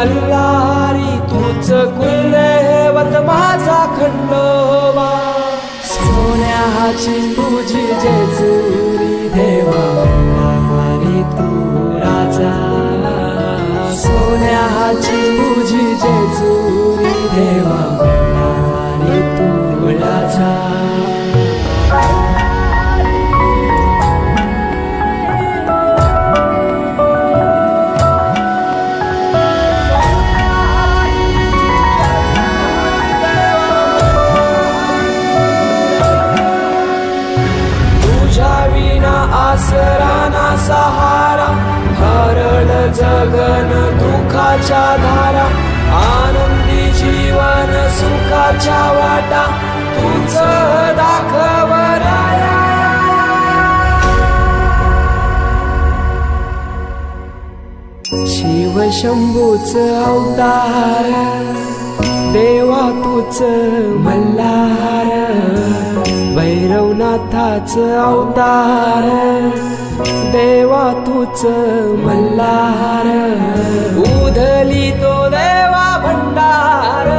मल्हारी तूच कुलदैवत माझा खंडोबा सोन्याची तुझी जेजुरी देवा मल्हारी तू राजा सोन्याची तुझी जेजुरी देवा मल्हारी तू राजा आसराना सहारा हरळ जगन दुःखाच्या धारा आनंदी जीवन सुखाच्या वाटा तूच दाखव राया शिव शंभूच अवतार देवा तूच मल्हार भैरवनाथाच अवतार देवा तूच मल्हार उधली तो देवा भंडार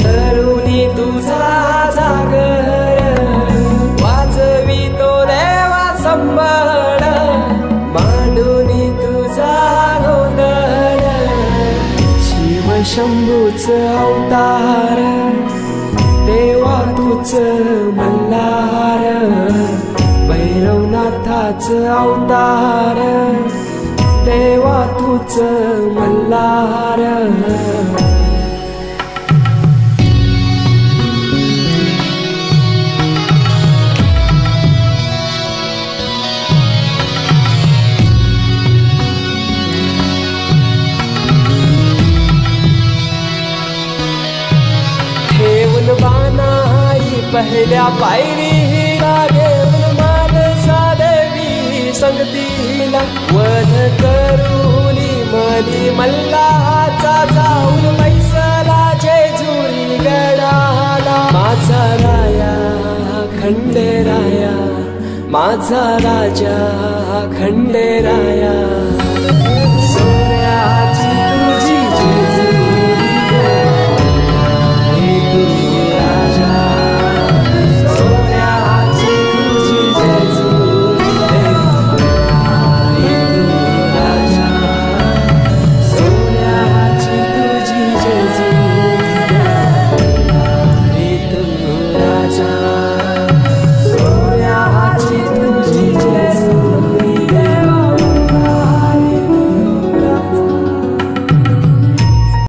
धरुनी तुझा जागर वाजवी तो देवा संबळ मांडुनी तुझा गोंधळ शिव शंभूच अवतार देवा तूच मल्हार भैरवनाथाच अवतार देवा तूच मल्हार बानाई पहिल्या पायरीला घेऊन मानसा देवी संगतीला वध करूनी मनी मल्हाचा जाऊन बैसला जेजुरी गडाला माझा राया खंडेराया माझा राजा खंडेराया